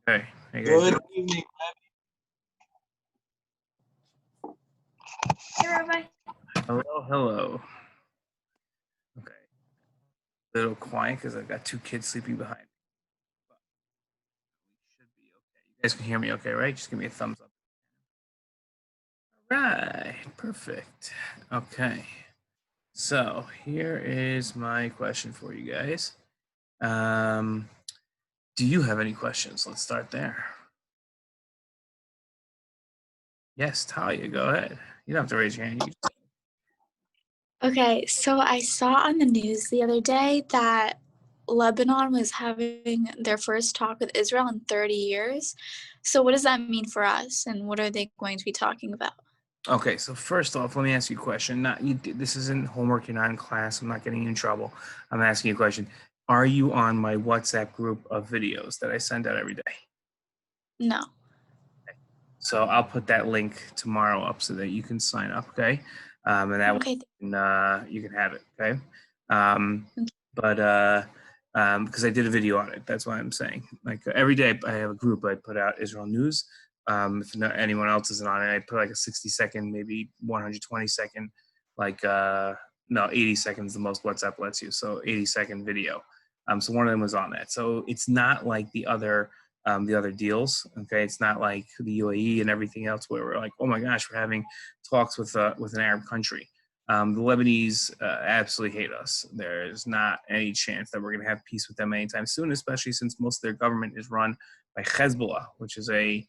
Hey, how you guys Good doing? evening. Hey, Rabbi. Hello, hello. Okay, a little quiet because I've got two kids sleeping behind me. But we should be okay. You guys can hear me okay, right? Just give me a thumbs up. All right, perfect. Okay, so here is my question for you guys. Do you have any questions? Let's start there. Yes, Talia, go ahead. You don't have to raise your hand. Okay, so I saw on the news the other day that Lebanon was having their first talk with Israel in 30 years. So what does that mean for us, and what are they going to be talking about? Okay, so first off, let me ask you a question. This isn't homework. You're not in class. I'm not getting you in trouble. I'm asking you a question. Are you on my WhatsApp group of videos that I send out every day? No. So I'll put that link tomorrow up so that you can sign up. Okay, and that way you can have it. Okay, but because I did a video on it, that's why I'm saying. Like every day, I have a group. I put out Israel news. If anyone else isn't on it, I put like a 60-second, maybe 120-second, like no, 80 seconds the most WhatsApp lets you. So 80-second video. So one of them was on that. So it's not like the other deals. Okay, it's not like the UAE and everything else where we're like, oh my gosh, we're having talks with an Arab country. The Lebanese absolutely hate us. There is not any chance that we're going to have peace with them anytime soon, especially since most of their government is run by Hezbollah, which is a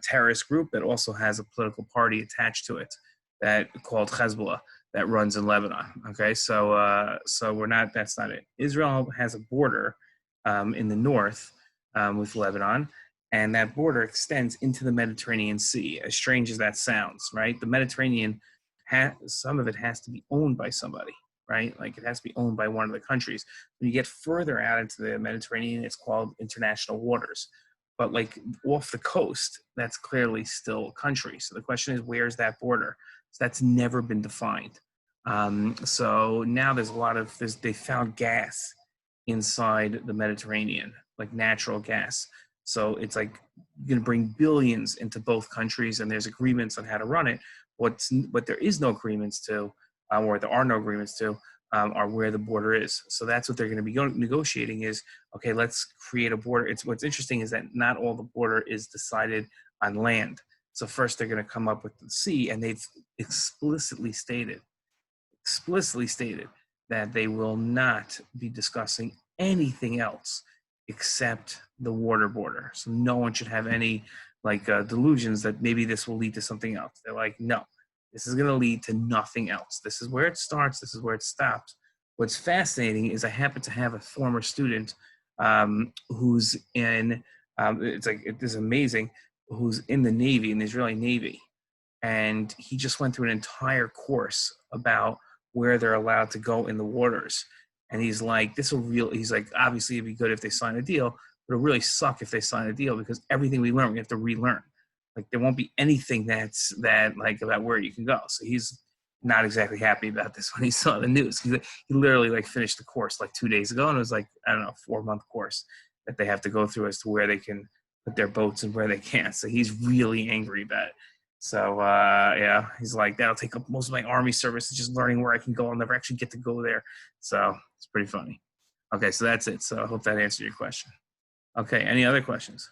terrorist group that also has a political party attached to it that called Hezbollah that runs in Lebanon. Okay, so we're not. That's not it. Israel has a border in the north with Lebanon, and that border extends into the Mediterranean Sea. As strange as that sounds, right? The Mediterranean, some of it has to be owned by somebody, right? Like it has to be owned by one of the countries. When you get further out into the Mediterranean, it's called international waters. But like off the coast, that's clearly still a country. So the question is, where's that border? So that's never been defined. So now there's a lot of they found gas inside the Mediterranean, like natural gas. So it's like going to bring billions into both countries, and there's agreements on how to run it. What there is no agreements to, or there are no agreements to, are where the border is. So that's what they're going to be negotiating is, okay, let's create a border. What's interesting is that not all the border is decided on land. So first they're going to come up with the sea, and they've explicitly stated that they will not be discussing anything else except the water border. So no one should have any delusions that maybe this will lead to something else. They're like, no, this is going to lead to nothing else. This is where it starts. This is where it stops. What's fascinating is I happen to have a former student who's in, it is amazing, who's in the Navy, in the Israeli Navy. And he just went through an entire course about where they're allowed to go in the waters. And he's like, he's like, obviously it'd be good if they sign a deal, but it'll really suck if they sign a deal because everything we learn, we have to relearn. Like there won't be anything about where you can go. So he's not exactly happy about this when he saw the news. He literally finished the course 2 days ago, and it was I don't know, 4-month course that they have to go through as to where they can put their boats and where they can't. So he's really angry about it. So yeah, he's like, that'll take up most of my army service, just learning where I can go. I'll never actually get to go there. So it's pretty funny. Okay, so that's it. So I hope that answered your question. Okay, any other questions?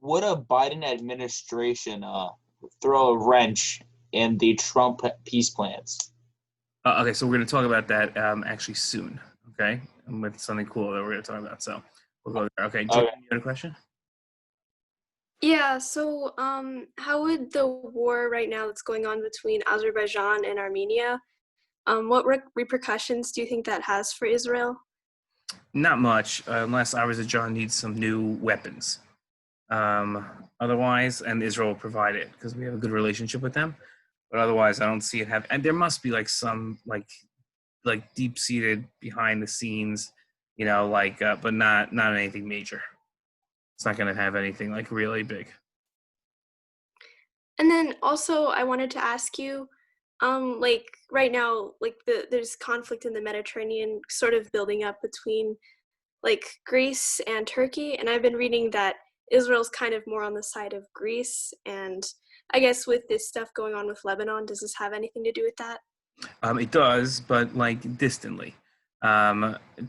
Would a Biden administration throw a wrench in the Trump peace plans? Okay, so we're going to talk about that actually soon. Okay, with something cool that we're going to talk about. So we'll go there. Okay, Jim, you had a question? Yeah, so how would the war right now that's going on between Azerbaijan and Armenia, what repercussions do you think that has for Israel? Not much, unless Azerbaijan needs some new weapons. Otherwise, and Israel will provide it because we have a good relationship with them. But otherwise, I don't see it have. And there must be some deep-seated behind the scenes, but not anything major. It's not going to have anything really big. And then also, I wanted to ask you, right now, there's conflict in the Mediterranean sort of building up between like Greece and Turkey, and I've been reading that Israel's kind of more on the side of Greece, and I guess with this stuff going on with Lebanon, does this have anything to do with that? It does, but like distantly.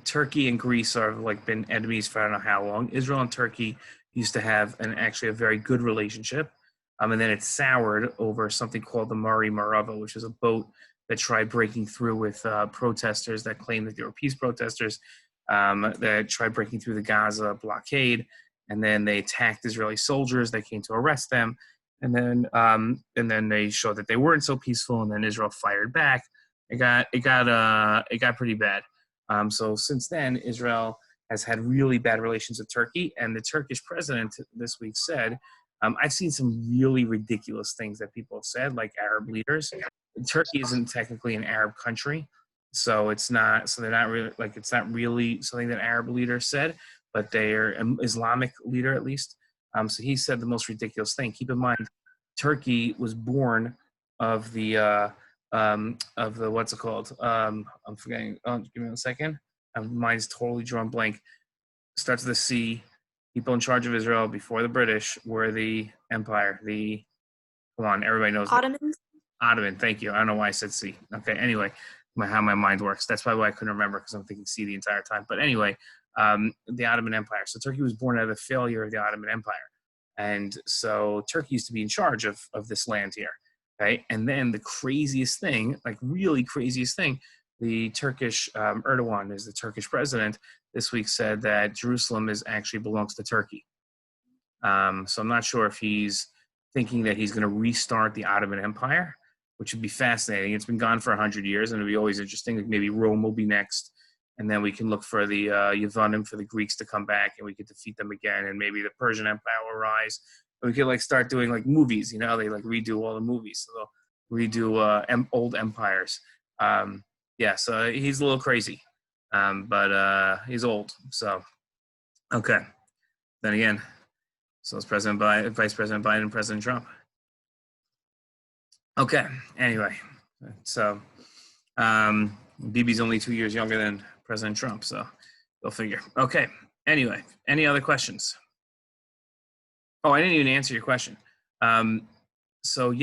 Turkey and Greece are like been enemies for I don't know how long. Israel and Turkey used to have actually a very good relationship, and then it soured over something called the Mari Marava, which is a boat that tried breaking through with protesters that claimed that they were peace protesters, that tried breaking through the Gaza blockade, and then they attacked Israeli soldiers that came to arrest them, and then they showed that they weren't so peaceful, and then Israel fired back. It got pretty bad. So since then, Israel has had really bad relations with Turkey, and the Turkish president this week said, I've seen some really ridiculous things that people have said, like Arab leaders. Turkey isn't technically an Arab country, so it's not. So they're not really like it's not really something that Arab leaders said, but they're an Islamic leader at least. So he said the most ridiculous thing. Keep in mind, Turkey was born of the what's it called? I'm forgetting. Oh, give me 1 second. My mind's totally drawn blank. Starts with the C. People in charge of Israel before the British were the empire. Come on, everybody knows. Ottomans? Ottoman. Thank you. I don't know why I said C. Okay. Anyway, how my mind works. That's probably why I couldn't remember because I'm thinking C the entire time. But anyway, the Ottoman Empire. So Turkey was born out of the failure of the Ottoman Empire, and so Turkey used to be in charge of this land here. Okay. And then the craziest thing, like really craziest thing, the Turkish Erdogan is the Turkish president this week said that Jerusalem actually belongs to Turkey. So I'm not sure if he's thinking that he's going to restart the Ottoman Empire, which would be fascinating. It's been gone for 100 years, and it'll be always interesting. Like maybe Rome will be next, and then we can look for the Yavanim, for the Greeks to come back, and we could defeat them again, and maybe the Persian Empire will rise. And we could like start doing like movies, you know? They like redo all the movies, so they'll redo old empires. Yeah, so he's a little crazy, but he's old. So, okay. Then again, so it's Vice President Biden, and President Trump. Okay. Anyway, so Bibi's only 2 years younger than President Trump, so go figure. Okay. Anyway, any other questions? Oh, I didn't even answer your question. So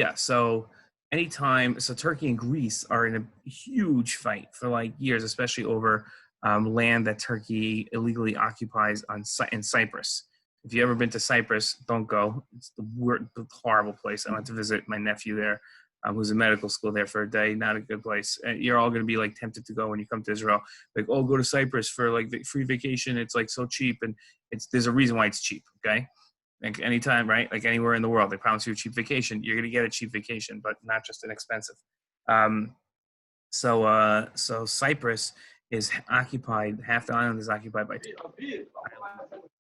Turkey and Greece are in a huge fight for like years, especially over land that Turkey illegally occupies in Cyprus. If you've ever been to Cyprus, don't go. It's the horrible place. I went to visit my nephew there, who's in medical school there for a day. Not a good place. You're all going to be like tempted to go when you come to Israel. Like, oh, go to Cyprus for like the free vacation. It's like so cheap, and there's a reason why it's cheap. Okay. Like anytime, right? Like anywhere in the world, they promise you a cheap vacation. You're going to get a cheap vacation, but not just an expensive. So Cyprus is occupied. Half the island is occupied by Turkey.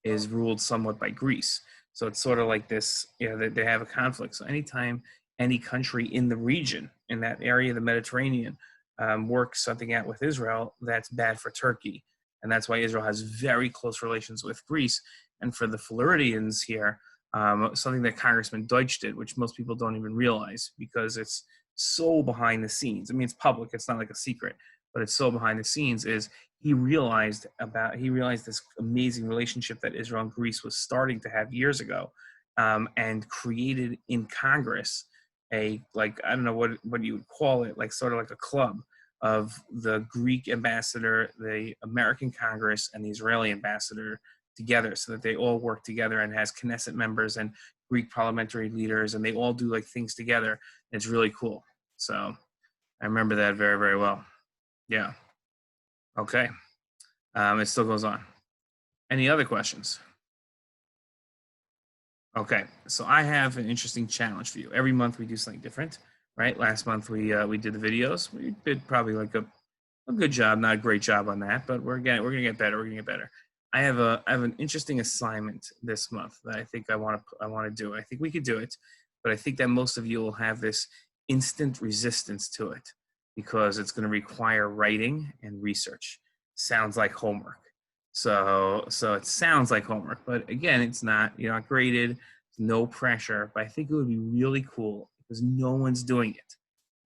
Is ruled somewhat by Greece. So it's sort of like this. They have a conflict. So anytime any country in the region, in that area of the Mediterranean, works something out with Israel, that's bad for Turkey. And that's why Israel has very close relations with Greece. And for the Floridians here, something that Congressman Deutsch did, which most people don't even realize because it's so behind the scenes. I mean, it's public. It's not like a secret, but it's so behind the scenes is he realized this amazing relationship that Israel and Greece was starting to have years ago, and created in Congress I don't know what you would call it, like sort of like a club of the Greek ambassador, the American Congress, and the Israeli ambassador together, so that they all work together, and has Knesset members and Greek parliamentary leaders, and they all do like things together. It's really cool. So I remember that very, very well. Yeah. Okay. It still goes on. Any other questions? Okay. So I have an interesting challenge for you. Every month we do something different, right? Last month we did the videos. We did probably like a good job, not a great job on that, but we're gonna get better. We're gonna get better. I have an interesting assignment this month that I think I want to do. I think we could do it, but I think that most of you will have this instant resistance to it because it's going to require writing and research. Sounds like homework. So it sounds like homework, but again, it's not. You're not graded. No pressure. But I think it would be really cool because no one's doing it.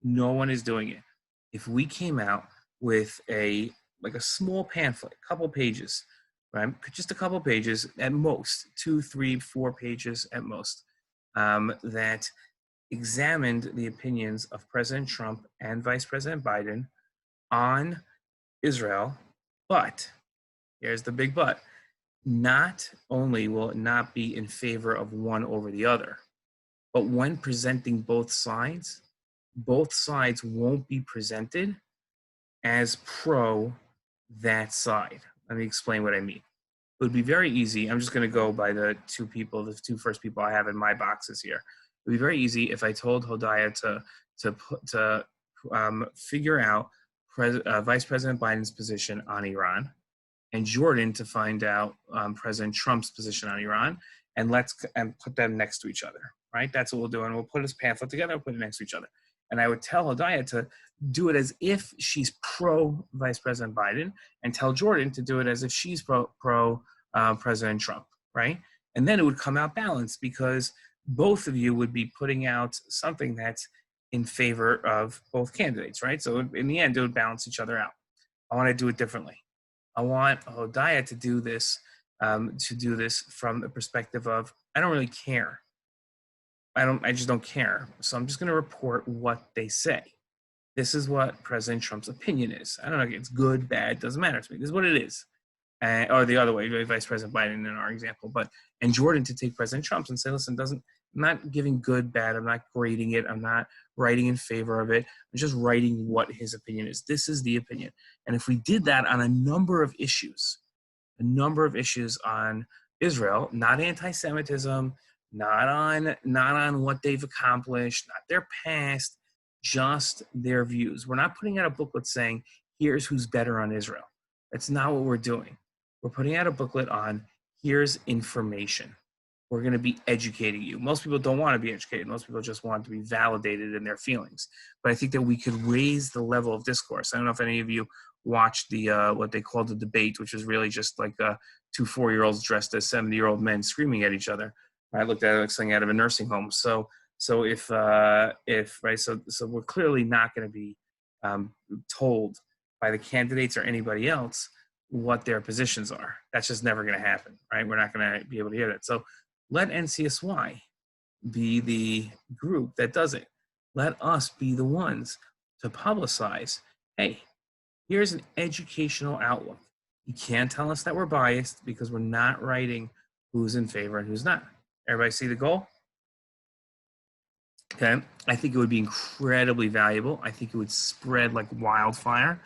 No one is doing it. If we came out with a small pamphlet, couple pages, right? Just a couple pages at most, 2, 3, 4 pages at most, that examined the opinions of President Trump and Vice President Biden on Israel. But here's the big but. Not only will it not be in favor of one over the other, but when presenting both sides won't be presented as pro that side. Let me explain what I mean. It would be very easy. I'm just going to go by the two first people I have in my boxes here. It would be very easy if I told Hodiah to figure out Vice President Biden's position on Iran, and Jordan to find out President Trump's position on Iran, and put them next to each other, right? That's what we'll do, and we'll put his pamphlet together and put it next to each other. And I would tell Hodiah to do it as if she's pro Vice President Biden, and tell Jordan to do it as if she's pro President Trump, right? And then it would come out balanced, because both of you would be putting out something that's in favor of both candidates, right? So in the end, it would balance each other out. I want to do it differently. I want Hodiah to do this from the perspective of, I don't really care. I just don't care. So I'm just going to report what they say. This is what President Trump's opinion is. I don't know if it's good, bad, doesn't matter to me. This is what it is. Or the other way, Vice President Biden in our example, and Jordan to take President Trump's and say, listen, I'm not giving good, bad, I'm not grading it, I'm not writing in favor of it, I'm just writing what his opinion is. This is the opinion. And if we did that on a number of issues on Israel, not anti-Semitism, not on what they've accomplished, not their past, just their views. We're not putting out a booklet saying, here's who's better on Israel. That's not what we're doing. We're putting out a booklet on, here's information. We're going to be educating you. Most people don't want to be educated. Most people just want to be validated in their feelings. But I think that we could raise the level of discourse. I don't know if any of you watched the what they called the debate, which is really just like two 4-year-olds dressed as 70-year-old men screaming at each other. I looked at it like something out of a nursing home. So we're clearly not going to be told by the candidates or anybody else what their positions are. That's just never going to happen, right? We're not going to be able to hear that. So let NCSY be the group that does it. Let us be the ones to publicize, hey, here's an educational outlook. You can't tell us that we're biased, because we're not writing who's in favor and who's not. Everybody see the goal? Okay, I think it would be incredibly valuable. I think it would spread like wildfire.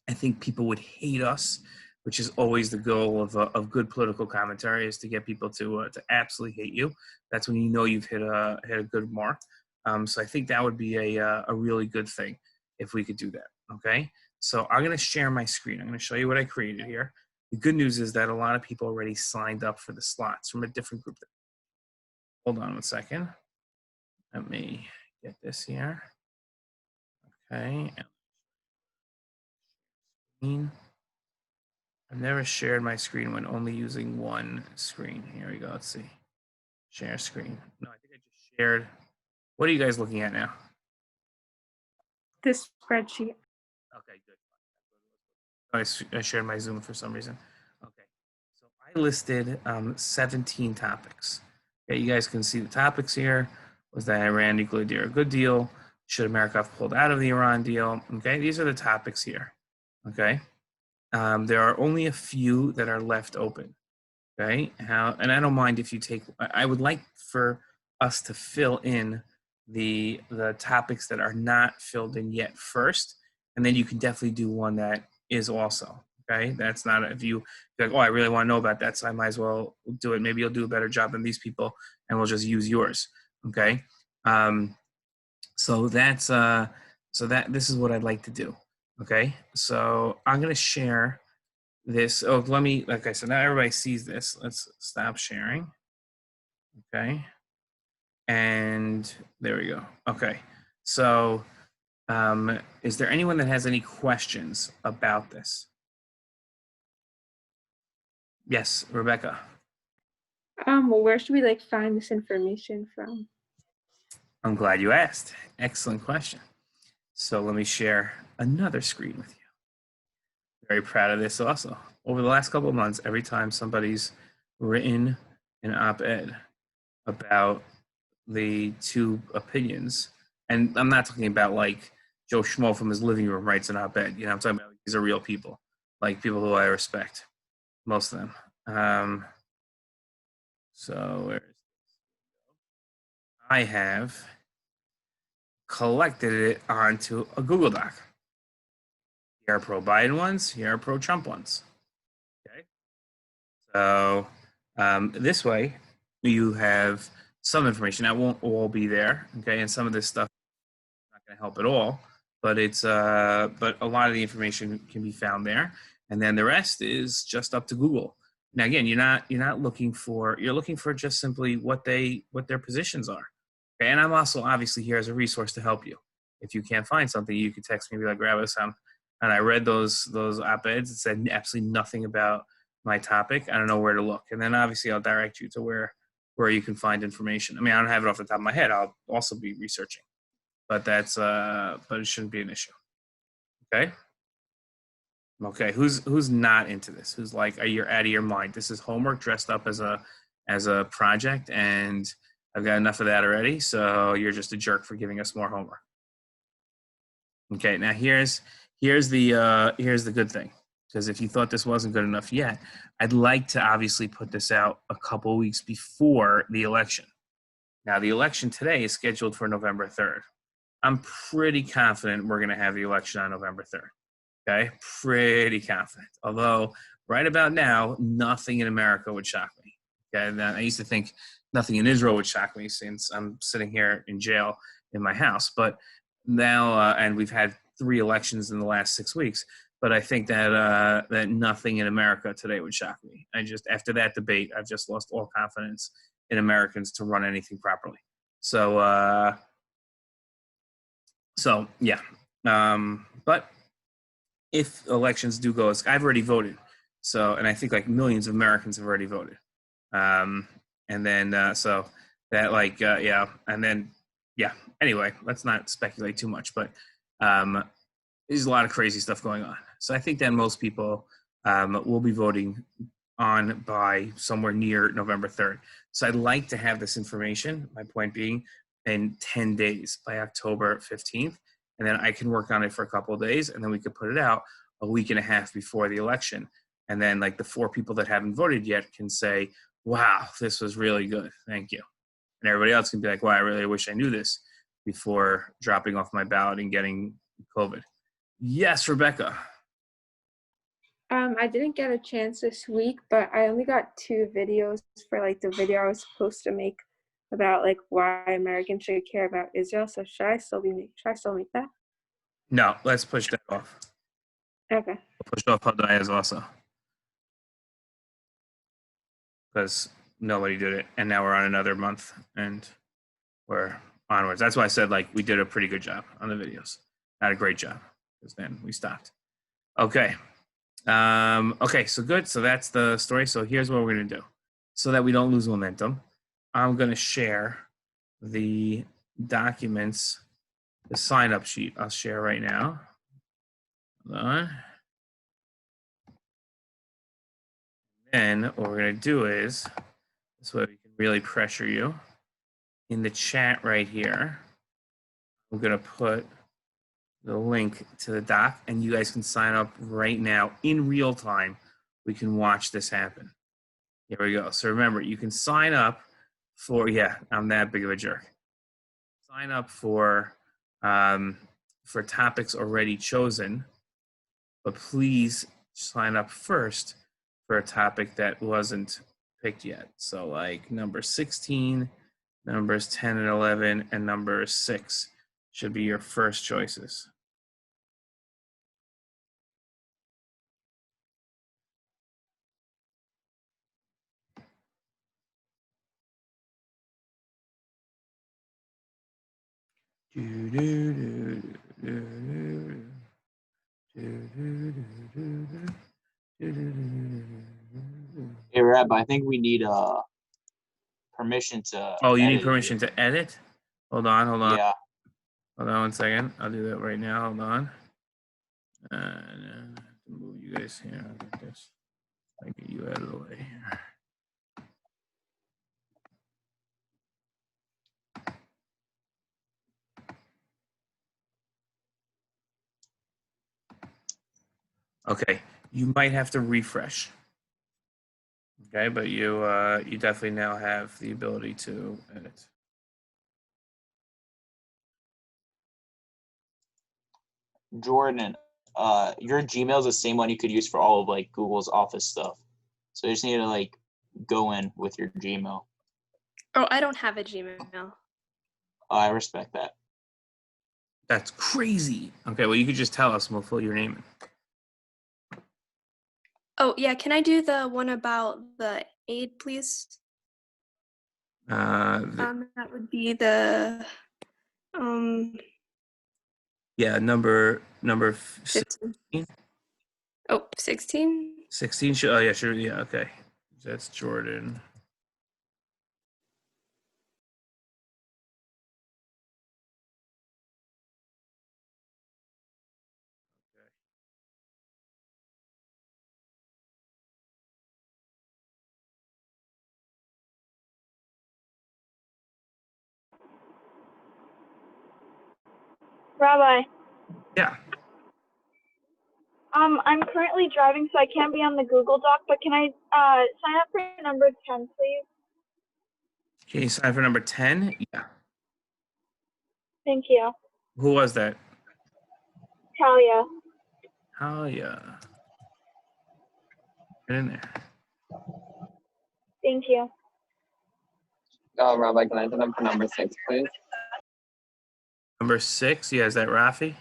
I think people would hate us, which is always the goal of good political commentary, is to get people to absolutely hate you. That's when you know you've hit a good mark. So I think that would be a really good thing if we could do that. Okay, so I'm going to share my screen. I'm going to show you what I created here. The good news is that a lot of people already signed up for the slots from a different group. Hold on one second. Let me get this here. Okay. I've never shared my screen when only using one screen. Here we go. Let's see. Share screen. No, I think I just shared. What are you guys looking at now? This spreadsheet. Okay, good. I shared my Zoom for some reason. Okay. So I listed 17 topics. Okay, you guys can see the topics here. Was that Iran nuclear deal a good deal? Should America have pulled out of the Iran deal? Okay, these are the topics here. Okay. There are only a few that are left open. Okay. And I don't mind if you take, I would like for us to fill in the topics that are not filled in yet first. And then you can definitely do one that is also. Okay. That's not, if you like, oh, I really want to know about that, so I might as well do it. Maybe you'll do a better job than these people, and we'll just use yours. Okay. So that's, this is what I'd like to do. Okay. So I'm going to share this. Oh, like I said, now everybody sees this. Let's stop sharing. Okay. And there we go. Okay. So, is there anyone that has any questions about this? Yes, Rebecca. Where should we find this information from? I'm glad you asked. Excellent question. So let me share another screen with you. Very proud of this also. over the last couple of months, every time somebody's written an op-ed about the two opinions, and I'm not talking about like Joe Schmo from his living room writes an op-ed. You know, I'm talking about these are real people, like people who I respect, most of them. So I have collected it onto a Google Doc. Here are pro-Biden ones. Here are pro-Trump ones. Okay. So this way, you have some information that won't all be there. Okay, and some of this stuff is not going to help at all. But it's but a lot of the information can be found there, and then the rest is just up to Google. Now again, you're not looking for, you're looking for just simply what their positions are. Okay, and I'm also obviously here as a resource to help you. If you can't find something, you can text me and be like, grab us some. And I read those op-eds. It said absolutely nothing about my topic. I don't know where to look. And then obviously I'll direct you to where you can find information. I mean, I don't have it off the top of my head. I'll also be researching, but but it shouldn't be an issue. Okay. Okay. Who's not into this? Who's like, you're out of your mind? This is homework dressed up as a project, and I've got enough of that already. So you're just a jerk for giving us more homework. Okay. Now here's the good thing, because if you thought this wasn't good enough yet, I'd like to obviously put this out a couple weeks before the election. Now the election today is scheduled for November 3rd. I'm pretty confident we're going to have the election on November 3rd. Okay, pretty confident. Although right about now, nothing in America would shock me. Okay, and I used to think nothing in Israel would shock me since I'm sitting here in jail in my house. But now, and we've had 3 elections in the last 6 weeks. But I think that that nothing in America today would shock me. After that debate, I've just lost all confidence in Americans to run anything properly. So yeah. But if elections do go, I've already voted. So, and I think like millions of Americans have already voted. And then, so that like, yeah. And then, yeah. Anyway, let's not speculate too much, but there's a lot of crazy stuff going on. So I think that most people will be voting on by somewhere near November 3rd. So I'd like to have this information, my point being, in 10 days by October 15th. And then I can work on it for a couple of days, and then we could put it out a week and a half before the election. And then like the 4 people that haven't voted yet can say, wow, this was really good. Thank you. And everybody else can be like, wow, I really wish I knew this before dropping off my ballot and getting COVID. Yes, Rebecca. I didn't get a chance this week, but I only got 2 videos for like the video I was supposed to make about like why Americans should care about Israel. So should I still make that? No, let's push that off. Okay. We'll push off Hodiah's also, because nobody did it, and now we're on another month, and we're onwards. That's why I said like we did a pretty good job on the videos. Not a great job, because then we stopped. Okay. Okay, so good. So that's the story. So here's what we're going to do. So that we don't lose momentum, I'm going to share the documents, the sign-up sheet. I'll share right now. Hold on. Then what we're going to do is, this way we can really pressure you, in the chat right here, I'm going to put the link to the doc, and you guys can sign up right now in real time. We can watch this happen. Here we go. So remember, you can sign up for, yeah, I'm that big of a jerk. Sign up for topics already chosen, but please sign up first for a topic that wasn't picked yet. So like number 16, numbers 10 and 11, and number 6 should be your first choices. Hey, Reb, I think we need permission to. Oh, you need permission to edit? Hold on. Yeah. Hold on 1 second. I'll do that right now. Hold on. Move you guys here. I'll get this. I get you out of the way here. Okay, you might have to refresh. Okay, but you definitely now have the ability to edit. Jordan, your Gmail is the same one you could use for all of like Google's Office stuff. So you just need to like go in with your Gmail. Oh, I don't have a Gmail. I respect that. That's crazy. Okay, well you could just tell us and we'll fill your name in. Oh, yeah. Can I do the one about the aid, please? That would be the yeah, number 15. 16. Oh, 16? 16. Oh yeah, sure. Yeah, okay. That's Jordan. Rabbi, Yeah. I'm currently driving, so I can't be on the Google Doc, but can I sign up for number 10, please? Can you sign for number 10? Yeah. Thank you. Who was that? Talia. Oh yeah. Get in there. Thank you. Rabbi, can I turn up for number 6, please? Number 6, yeah, is that Rafi?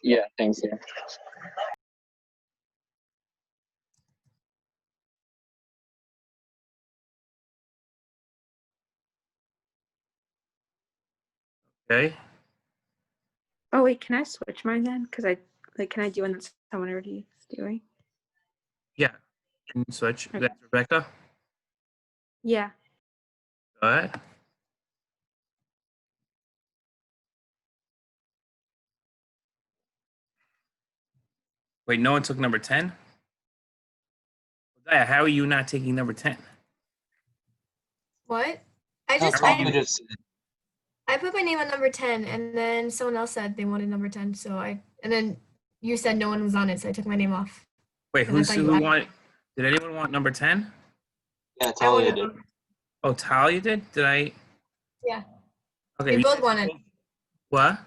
Yeah, thanks, yeah. Okay. Oh wait, can I switch mine then? Because can I do one that someone already is doing? Yeah. Can you switch? Okay. That's Rebecca. Yeah. Go ahead. Wait, no one took number 10? How are you not taking number 10? What? I That's just all I just said. I put my name on number 10 and then someone else said they wanted number 10, so and then you said no one was on it, so I took my name off. Wait, Because who want? Did anyone want number 10? Yeah, I Talia wanted, did. Oh, Talia did? Did I? yeah. Okay. We both wanted. What?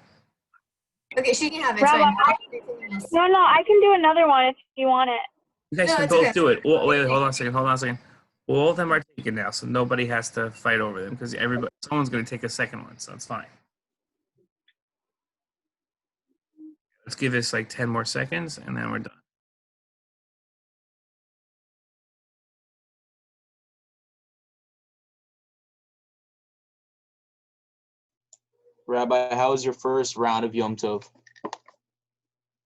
Okay, she can have it. It's Rabbi, fine. no, I can do another one if you want it. You guys No, can it's both okay. do it. Wait, hold on a second. All of them are taken now, so nobody has to fight over them because someone's going to take a second one, so it's fine. Let's give this like 10 more seconds, and then we're done. Rabbi, how was your first round of Yom Tov? It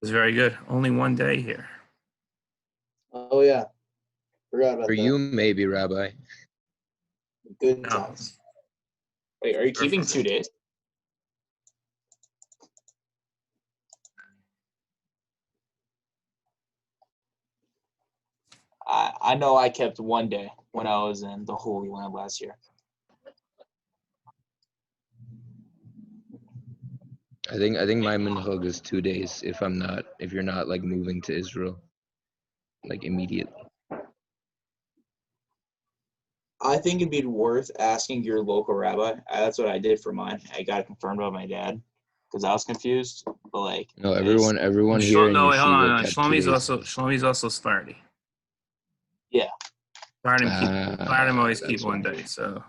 was very good. Only one day here. Oh yeah, forgot about For that. you, maybe, Rabbi. Good No. times. Wait, are you keeping 2 days? I know I kept 1 day when I was in the Holy Land last year. I think my minhag is 2 days if you're not like moving to Israel, like immediately. I think it'd be worth asking your local rabbi. That's what I did for mine. I got it confirmed by my dad because I was confused. But like, No, everyone here in No, wait, hold on. yeshiva kept 2 days. Shlomi's also Sephardi. yeah. Sephardim always keep that's 1 day, so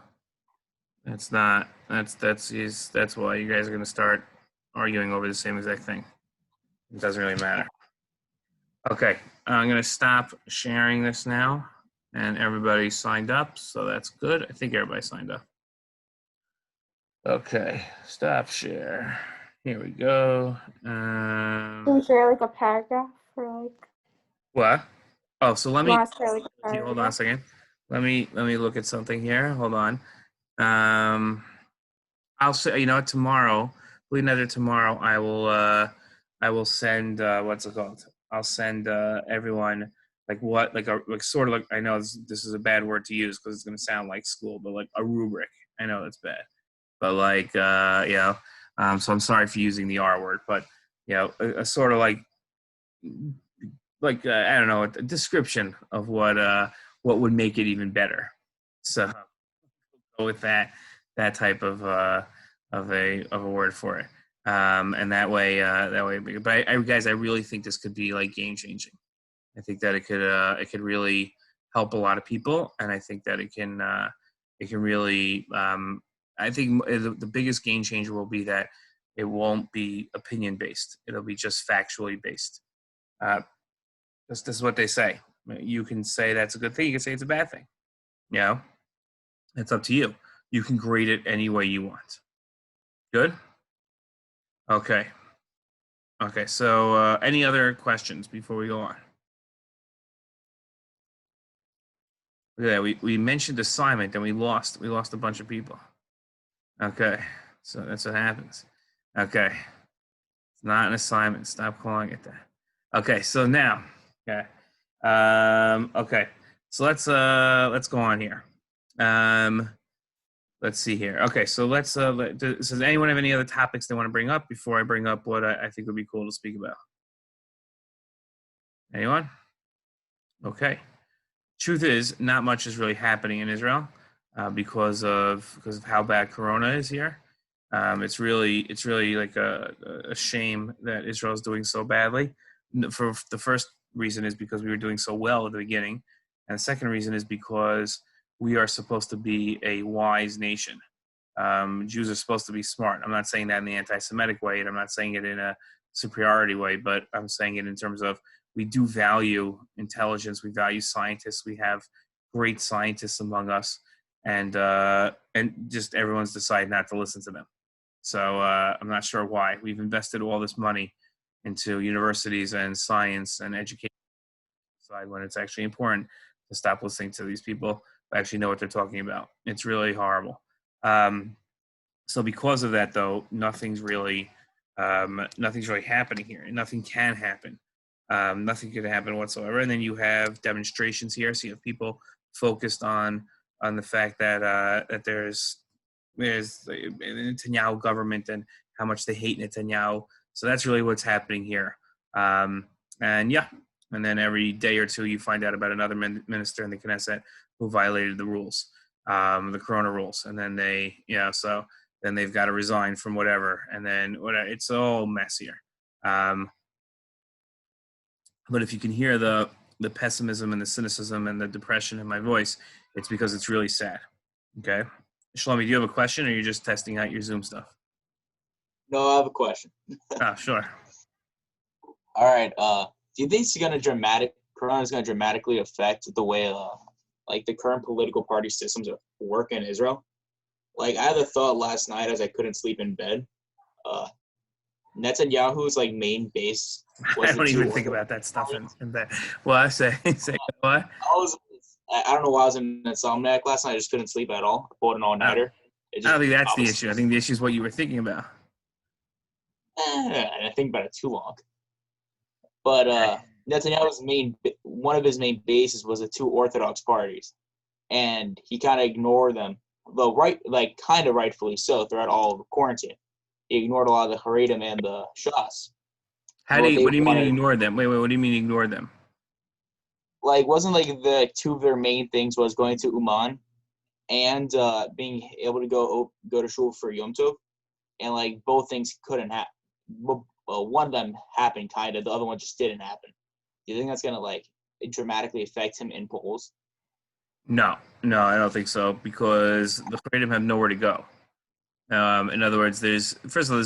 that's why you guys are going to start arguing over the same exact thing. It doesn't really matter. Okay, I'm going to stop sharing this now, and everybody signed up, so that's good. I think everybody signed up. Okay, stop share. Here we go. Can we share like a paragraph for like? What? Oh, so let me Share, like, a hold on a paragraph? second. Let me look at something here. Hold on. I'll say, tomorrow, tomorrow I will send what's it called? I'll send everyone like what, like a, like sort of like, I know this is a bad word to use because it's going to sound like school, but like a rubric. I know it's bad, but like, so I'm sorry for using the R word, but a sort of like I don't know, a description of what would make it even better. So go with that type of a word for it. And that way, but guys, I really think this could be like game changing. I think that it could really help a lot of people, and I think that it can really. I think the biggest game changer will be that it won't be opinion based; it'll be just factually based. This is what they say. You can say that's a good thing. You can say it's a bad thing. It's up to you. You can grade it any way you want. Good? Okay. Okay, so any other questions before we go on? Look at that. We mentioned assignment and we lost a bunch of people. Okay, so that's what happens. Okay. It's not an assignment. Stop calling it that. Okay, so now, okay. Okay. So let's go on here. Let's see here. Okay, so does anyone have any other topics they want to bring up before I bring up what I think would be cool to speak about? Anyone? Okay. Truth is, not much is really happening in Israel because of how bad Corona is here. It's really like a shame that Israel is doing so badly. For the first reason is because we were doing so well at the beginning, and the second reason is because we are supposed to be a wise nation. Jews are supposed to be smart. I'm not saying that in the anti-Semitic way, and I'm not saying it in a superiority way, but I'm saying it in terms of we do value intelligence. We value scientists. We have great scientists among us, and just everyone's decided not to listen to them. So I'm not sure why. We've invested all this money into universities and science and education when it's actually important to stop listening to these people who actually know what they're talking about. It's really horrible. So because of that, though, nothing's really happening here. Nothing can happen. Nothing could happen whatsoever. And then you have demonstrations here. So you have people focused on the fact that there's the Netanyahu government and how much they hate Netanyahu. So that's really what's happening here. And then every day or two you find out about another minister in the Knesset who violated the rules, the Corona rules, and then then they've got to resign from whatever, and then it's all messier. But if you can hear the pessimism and the cynicism and the depression in my voice, it's because it's really sad. Okay, Shlomi, do you have a question, or are you just testing out your Zoom stuff? No, I have a question. Oh, sure. All right. Do you think Corona is gonna dramatically affect the way like the current political party systems work in Israel? Like I had a thought last night as I couldn't sleep in bed. Netanyahu's like main base. I don't even think about that stuff in bed. Well, I say what? I don't know why I was in insomniac last night. I just couldn't sleep at all. I pulled an all-nighter. I don't think that's the issue. I think the issue is what you were thinking about. I think about it too long. But Netanyahu's one of his main bases was the two Orthodox parties, and he kind of ignored them. Though kind of rightfully so throughout all of the quarantine. He ignored a lot of the Haredim and the Shas. What do you mean ignored them? Wait, what do you mean ignored them? Like, wasn't like the two of their main things was going to Uman and being able to go to shul for Yom Tov, and like both things couldn't happen. Well, one of them happened kind of, the other one just didn't happen. Do you think that's gonna like dramatically affect him in polls? No, I don't think so, because the Haredim have nowhere to go. In other words, there's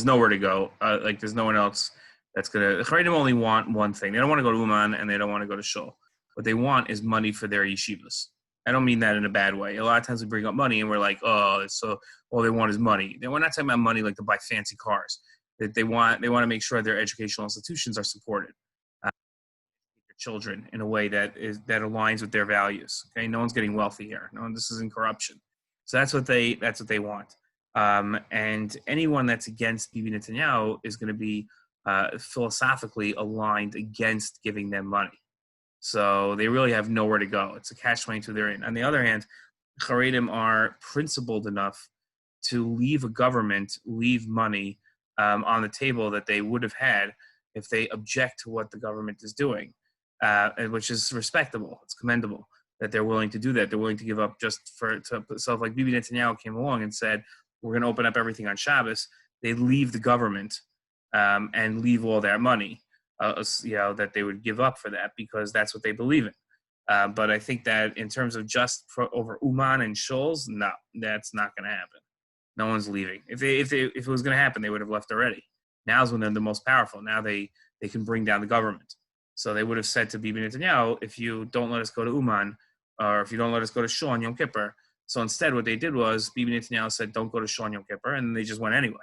nowhere to go. There's no one else that's gonna. The Haredim only want one thing. They don't want to go to Uman and they don't want to go to shul. What they want is money for their yeshivas. I don't mean that in a bad way. A lot of times we bring up money and we're like, oh, so all they want is money. We're not talking about money like to buy fancy cars. They want to make sure their educational institutions are supported. Their children in a way that aligns with their values. Okay, no one's getting wealthy here. This isn't corruption. So that's what they want. And anyone that's against Bibi Netanyahu is going to be philosophically aligned against giving them money. So they really have nowhere to go. It's a catch-22 they're in. On the other hand, Haredim are principled enough to leave a government, leave money on the table that they would have had if they object to what the government is doing, which is respectable. It's commendable that they're willing to do that. They're willing to give up just for stuff like Bibi Netanyahu came along and said, we're going to open up everything on Shabbos. They leave the government and leave all their money, that they would give up for that because that's what they believe in. But I think that in terms of just over Uman and Shoals, no, that's not going to happen. No one's leaving. If it was going to happen, they would have left already. Now's when they're the most powerful. Now they can bring down the government. So they would have said to Bibi Netanyahu, if you don't let us go to Uman, or if you don't let us go to Shul on Yom Kippur. So instead, what they did was Bibi Netanyahu said, don't go to Shul on Yom Kippur, and they just went anyway.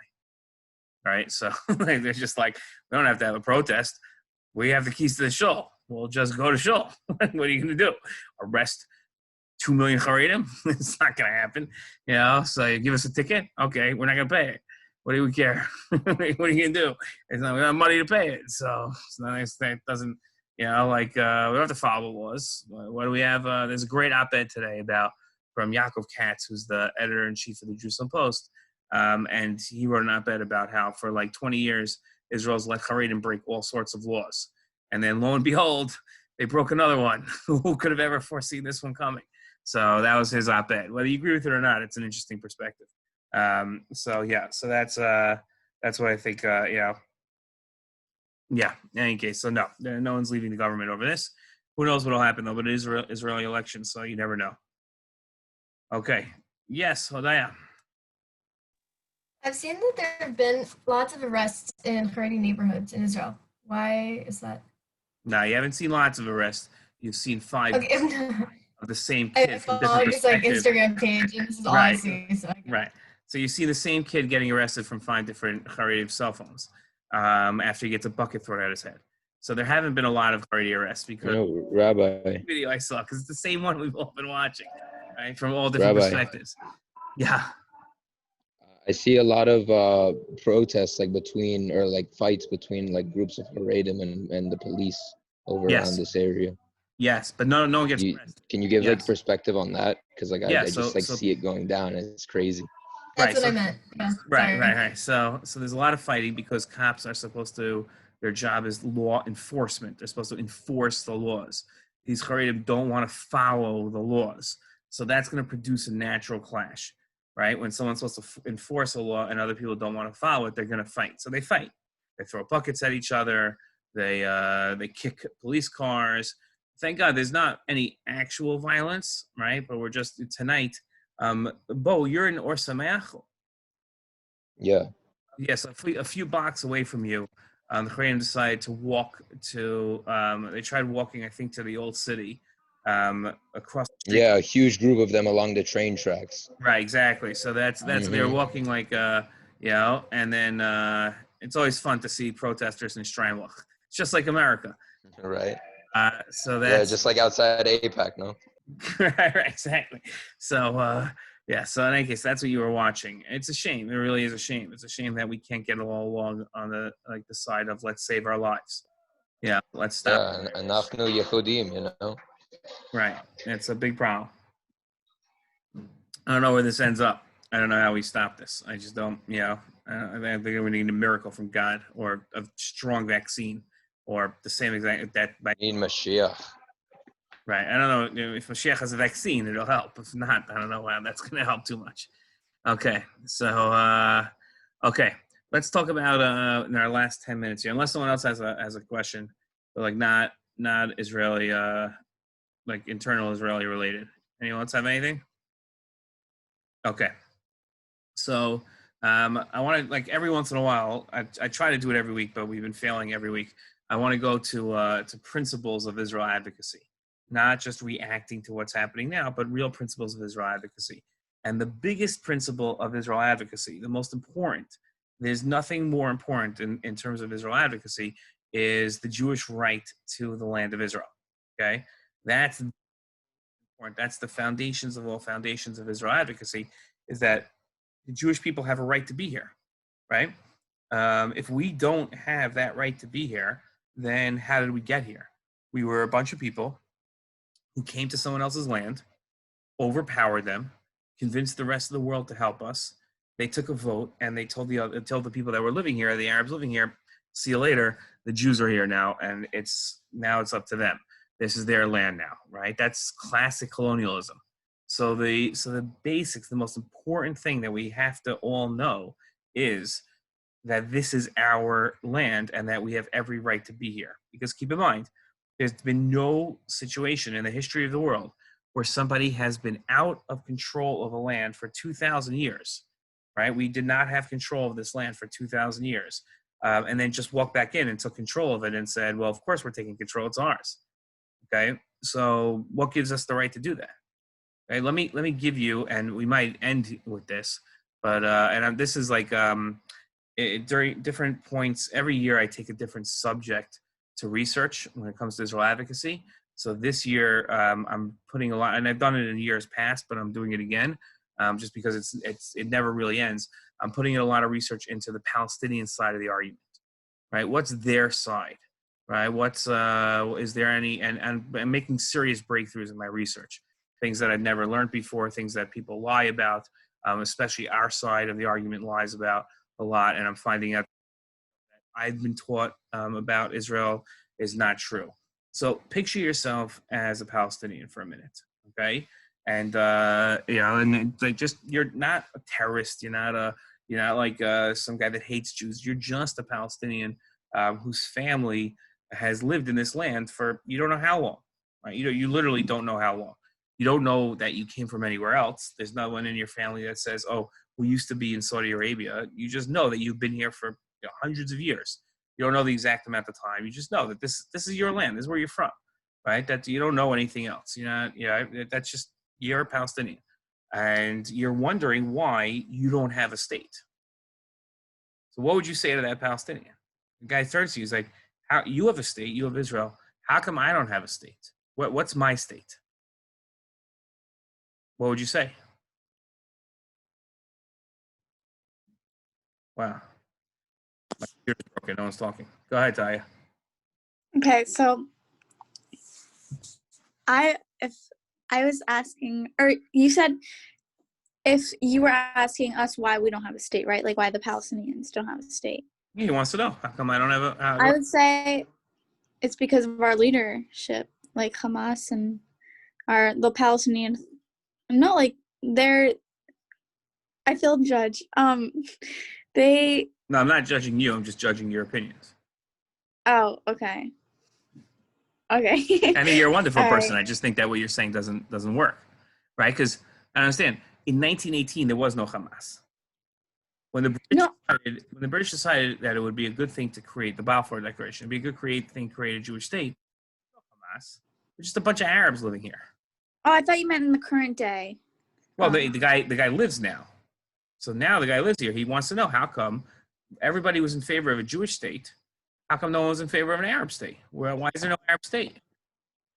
Right? So they're just like, we don't have to have a protest. We have the keys to the Shul. We'll just go to Shul. What are you going to do? Arrest 2 million Haredim? It's not going to happen. So you give us a ticket? Okay, we're not going to pay it. What do we care? What are you going to do? We don't have money to pay it. So that doesn't, we don't have to follow the laws. What do we have? There's a great op-ed today from Yaakov Katz, who's the editor-in-chief of the Jerusalem Post. And he wrote an op-ed about how for like 20 years, Israel's let Haredim break all sorts of laws. And then lo and behold, they broke another one. Who could have ever foreseen this one coming? So that was his op-ed. Whether you agree with it or not, it's an interesting perspective. So that's what I think, Yeah, in any case, so no one's leaving the government over this. Who knows what will happen, though, but it is Israeli election, so you never know. Okay. Yes, Hodaya. I've seen that there have been lots of arrests in Haredi neighborhoods in Israel. Why is that? No, you haven't seen lots of arrests. You've seen 5 of the same I kid from different perspectives. Instagram page, and this is all I see. Right. So you see the same kid getting arrested from 5 different Haredi cell phones after he gets a bucket thrown at his head. So there haven't been a lot of Haredi arrests because Rabbi. The video I saw, because it's the same one we've all been watching, right, from all different perspectives. Yeah. I see a lot of protests fights between groups of Haredim and the police around this area. Yes, but no one gets arrested. Can you give perspective on that? Because I just see it going down and it's crazy. That's what I meant. Yeah. Right. So there's a lot of fighting because cops are supposed to, their job is law enforcement. They're supposed to enforce the laws. These Haredim don't want to follow the laws. So that's going to produce a natural clash, right? When someone's supposed to enforce a law and other people don't want to follow it, they're going to fight. So they fight. They throw buckets at each other. They kick police cars. Thank God there's not any actual violence, right? But we're just tonight. Bo, you're in Or Sameach? Yeah. Yes, a few blocks away from you, the Haredim decided to walk to. They tried walking, I think, to the old city, across the street. Yeah, a huge group of them along the train tracks. Right, exactly. So that's they were walking and then it's always fun to see protesters in Steinwach. It's just like America. Right. So that's just like outside APAC, no? right, exactly. So so in any case, that's what you were watching. It's a shame. It really is a shame. It's a shame that we can't get all along on the side of let's save our lives. Yeah, let's stop. Yeah, anachnu Yehudim, Right. It's a big problem. I don't know where this ends up. I don't know how we stop this. I just don't, I think we need a miracle from God or a strong vaccine or the same exact need Mashiach. Right. I don't know if Mashiach has a vaccine, it'll help. If not, I don't know how that's going to help too much. Okay. So, let's talk about in our last 10 minutes here, unless someone else has a question, but not Israeli, internal Israeli related. Anyone else have anything? Okay. So, I want to, every once in a while, I try to do it every week, but we've been failing every week. I want to go to principles of Israel advocacy. Not just reacting to what's happening now, but real principles of Israel advocacy. And the biggest principle of Israel advocacy, the most important, there's nothing more important in terms of Israel advocacy, is the Jewish right to the land of Israel. Okay? That's important. That's the foundations of all foundations of Israel advocacy, is that the Jewish people have a right to be here, right? If we don't have that right to be here, then how did we get here? We were a bunch of people who came to someone else's land, overpowered them, convinced the rest of the world to help us. They took a vote and they told the people that were living here, the Arabs living here, see you later. The Jews are here now, and it's up to them. This is their land now, right? That's classic colonialism. So the basics, the most important thing that we have to all know is that this is our land and that we have every right to be here. Because keep in mind, there's been no situation in the history of the world where somebody has been out of control of a land for 2,000 years, right? We did not have control of this land for 2,000 years. And then just walked back in and took control of it and said, well, of course we're taking control, it's ours. Okay, so what gives us the right to do that? Okay, let me give you, and we might end with this, but this is like during different points every year I take a different subject to research when it comes to Israel advocacy. So this year I'm putting a lot, and I've done it in years past, but I'm doing it again just because it never really ends. I'm putting in a lot of research into the Palestinian side of the argument, right? What's their side, right? What's is there any, and I'm making serious breakthroughs in my research, things that I'd never learned before, things that people lie about, especially our side of the argument lies about a lot, and I'm finding out that I've been taught about Israel is not true. So picture yourself as a Palestinian for a minute, okay? And and like, just, you're not a terrorist, you're not like some guy that hates Jews. You're just a Palestinian whose family has lived in this land for you don't know how long, right? You literally don't know how long. You don't know that you came from anywhere else. There's no one in your family that says, "Oh, we used to be in Saudi Arabia." You just know that you've been here for hundreds of years. You don't know the exact amount of time. You just know that this is your land. This is where you're from, right? That you don't know anything else. That's just, you're a Palestinian, and you're wondering why you don't have a state. So what would you say to that Palestinian? The guy turns to you, he's like, "How you have a state? You have Israel. How come I don't have a state? What's my state?" What would you say? Wow, my computer's broken. No one's talking. Go ahead, Taya. Okay, so if I was asking, or you said if you were asking us why we don't have a state, right? Like why the Palestinians don't have a state. Yeah, he wants to know how come I don't have a. I would say it's because of our leadership, like Hamas and the Palestinian. No, like I feel judged. They. No, I'm not judging you. I'm just judging your opinions. Oh, okay. Okay. I mean, you're a wonderful person. Right. I just think that what you're saying doesn't work, right? Because I understand. In 1918, there was no Hamas. When the British decided that it would be a good thing to create the Balfour Declaration, it'd be a good thing to create a Jewish state. No Hamas. We're just a bunch of Arabs living here. Oh, I thought you meant in the current day. Well, the guy lives now. So now the guy lives here. He wants to know how come everybody was in favor of a Jewish state. How come no one was in favor of an Arab state? Well, why is there no Arab state?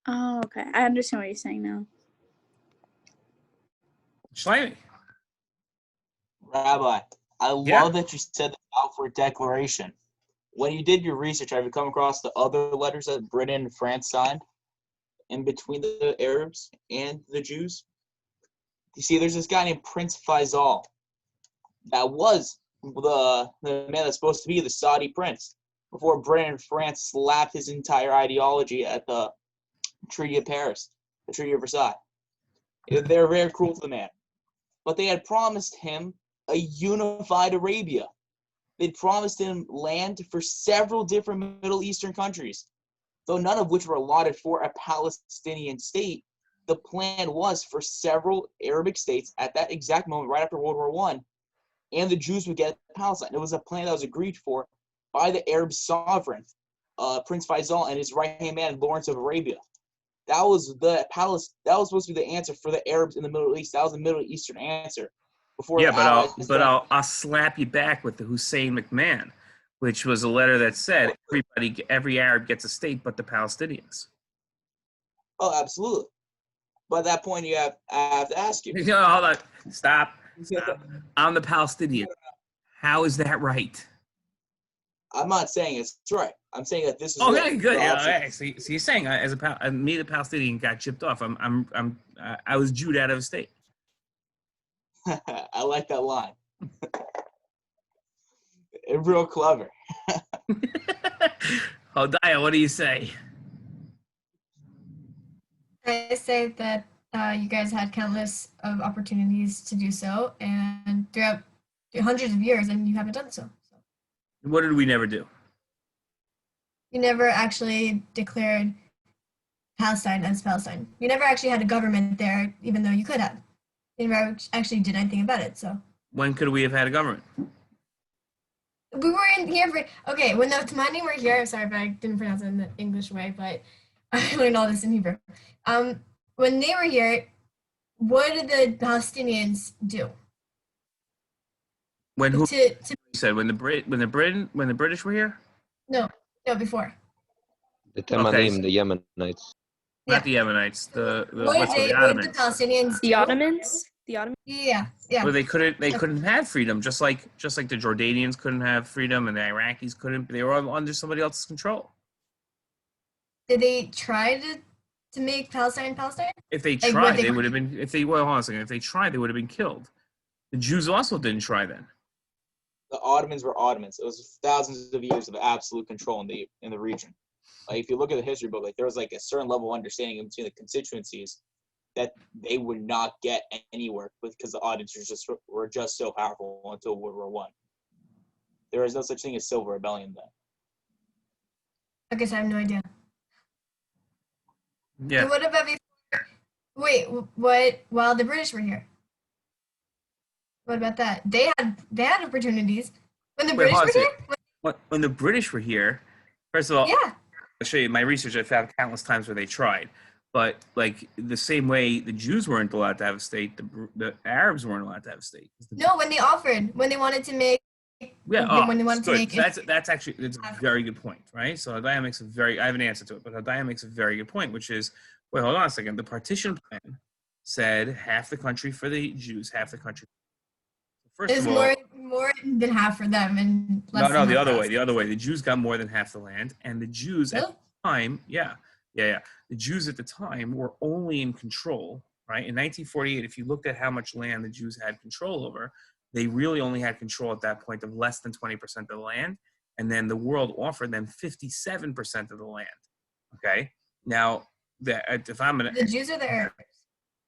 Oh, okay. I understand what you're saying now. Shlomi. Rabbi, I love that you said the Balfour Declaration. When you did your research, have you come across the other letters that Britain and France signed in between the Arabs and the Jews? You see, there's this guy named Prince Faisal that was the man that's supposed to be the Saudi prince before Britain and France slapped his entire ideology at the Treaty of Paris, the Treaty of Versailles. They're very cruel to the man. But they had promised him a unified Arabia. They'd promised him land for several different Middle Eastern countries, though none of which were allotted for a Palestinian state. The plan was for several Arabic states at that exact moment, right after World War I, and the Jews would get Palestine. It was a plan that was agreed for by the Arab sovereign, Prince Faisal, and his right-hand man, Lawrence of Arabia. That was supposed to be the answer for the Arabs in the Middle East. That was the Middle Eastern answer. I'll slap you back with the Hussein McMahon, which was a letter that said every Arab gets a state but the Palestinians. Oh, absolutely. But at that point, I have to ask you. No, hold on. Stop. I'm the Palestinian. How is that right? I'm not saying it's right. I'm saying that this is okay, it. good. The Yeah, option- okay. So you're saying as me, the Palestinian, got chipped off. I was Jewed out of a state. I like that line. It's real clever. Hodaya, what do you say? I say that you guys had countless of opportunities to do so, and throughout hundreds of years, and you haven't done so. What did we never do? You never actually declared Palestine as Palestine. You never actually had a government there, even though you could have. You never actually did anything about it. So When could we have had a government? we were in here for okay. When the Ottomani were here, sorry if I didn't pronounce it in the English way, but I learned all this in Hebrew. When they were here, what did the Palestinians do? When who You said when the British were here? No, before. The Temanim, the Yemenites. Not the Yemenites. The What what's did the the Ottomans? Palestinians The do? Ottomans? The Ottomans? Yeah. Well, they couldn't have freedom, just like the Jordanians couldn't have freedom and the Iraqis couldn't. They were all under somebody else's control. Did they try to make Palestine? If they Like, tried, what they would have been. Hold on a second. If they tried, they would have been killed. The Jews also didn't try then. The Ottomans were Ottomans. It was thousands of years of absolute control in the region. Like if you look at the history book, like there was like a certain level of understanding between the constituencies that they would not get anywhere because the Ottomans were just so powerful until World War One. There is no such thing as civil rebellion then. I guess I have no idea. Yeah. So what about before? Wait, what? While the British were here, what about that? They had opportunities when the British were here. When the British were here, first of all, Yeah. I'll show you my research. I found countless times where they tried, but like the same way the Jews weren't allowed to have a state, the Arabs weren't allowed to have a state. No, when they wanted to make. Yeah, when they wanted to make. So that's a very good point, right? So Hadaya makes I have an answer to it, but Hadaya makes a very good point, which is, wait, hold on a second. The partition plan said half the country for the Jews, half the country. First of all, more than half for them, and less no, the other way. The other way. The Jews got more than half the land, and the Jews at the time, the Jews at the time were only in control, right? In 1948, if you looked at how much land the Jews had control over, they really only had control at that point of less than 20% of the land, and then the world offered them 57% of the land. Okay, now if I'm gonna the Jews or the Arabs.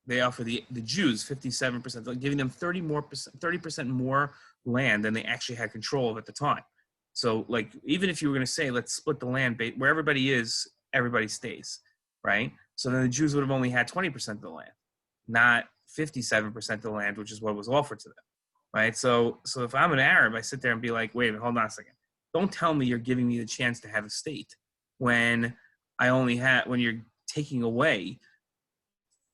They offer the Jews 57%, giving them 30% more land than they actually had control of at the time. So, like, even if you were going to say, let's split the land, where everybody is, everybody stays, right? So then the Jews would have only had 20% of the land, not 57% of the land, which is what was offered to them, right? So if I'm an Arab, I sit there and be like, wait, hold on a second. Don't tell me you're giving me the chance to have a state when you're taking away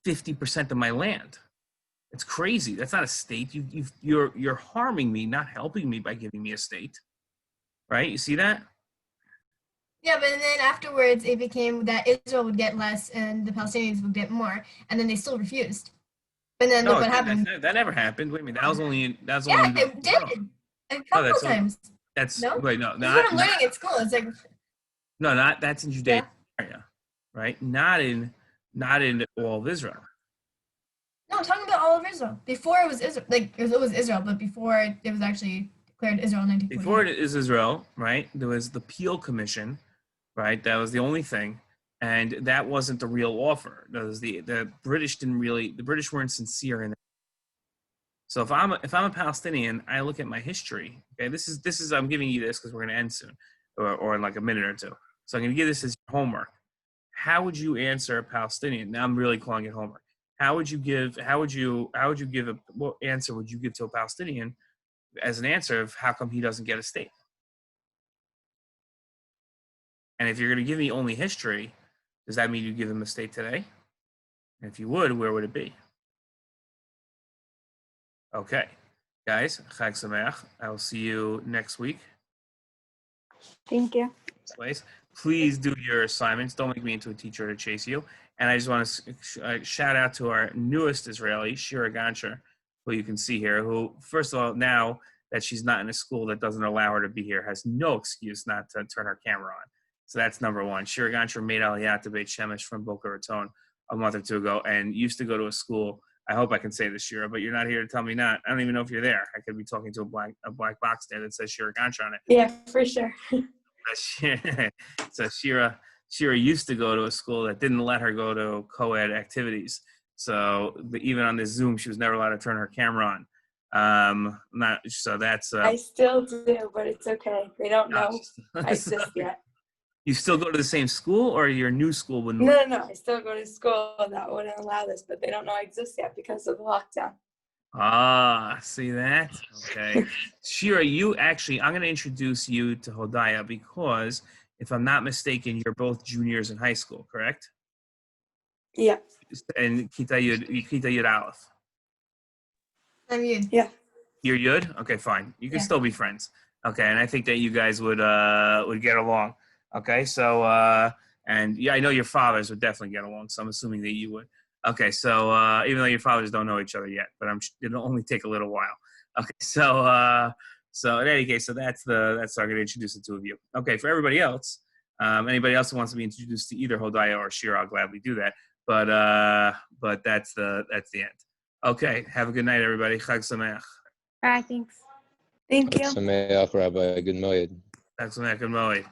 50% of my land. It's crazy. That's not a state. You're harming me, not helping me by giving me a state. Right? You see that? Yeah, but then afterwards it became that Israel would get less and the Palestinians would get more, and then they still refused. And then look what happened. That never happened. Wait a minute. That was only it did. A couple times. That's no. Wait, no. That's what I'm learning at school. It's like that's in Judea area, right? Not in all of Israel. No, I'm talking about all of Israel. Before it was Israel, it was Israel, but before it was actually declared Israel in 1948. Before it is Israel, right? There was the Peel Commission, right? That was the only thing, and that wasn't the real offer. That was the British the British weren't sincere in it. So if I'm a Palestinian, I look at my history. Okay, this is I'm giving you this because we're going to end soon, or in like a minute or two. So I'm going to give this as your homework. How would you answer a Palestinian? Now I'm really calling it homework. What answer would you give to a Palestinian as an answer of how come he doesn't get a state? And if you're going to give me only history, does that mean you give him a state today? And if you would, where would it be? Okay, guys, Chag Sameach. I will see you next week. Thank you. Please do your assignments. Don't make me into a teacher to chase you. And I just want to shout out to our newest Israeli, Shira Gancher, who you can see here, who, first of all, now that she's not in a school that doesn't allow her to be here has no excuse not to turn her camera on. So that's number one. Shira Gantra made Aliyah to Beit Shemesh from Boca Raton a month or two ago and used to go to a school. I hope I can say this, Shira, but you're not here to tell me not. I don't even know if you're there. I could be talking to a black box there that says Shira Gantra on it. Yeah, for sure. So Shira used to go to a school that didn't let her go to co-ed activities. So even on this Zoom, she was never allowed to turn her camera on. I still do, but it's okay. They don't know I exist yet. You still go to the same school, or your new school wouldn't? No. I still go to school that wouldn't allow this, but they don't know I exist yet because of the lockdown. Ah, see that? Okay. Shira, I'm going to introduce you to Hodaya because, if I'm not mistaken, you're both juniors in high school, correct? Yeah. And Kita Yud Aleph. I'm Yud. Yeah. You're Yud? Okay, fine. You can still be friends. Okay, and I think that you guys would get along. Okay, so and yeah, I know your fathers would definitely get along, so I'm assuming that you would. Okay, so even though your fathers don't know each other yet, but it'll only take a little while. Okay, so in any case, so that's I'm going to introduce the two of you. Okay, for everybody else, anybody else who wants to be introduced to either Hodaya or Shira, I'll gladly do that. But that's the end. Okay, have a good night, everybody. Chag Sameach. All right, thanks. Thank you. Chag Sameach, Rabbi. Good moed. Chag Sameach, good moed.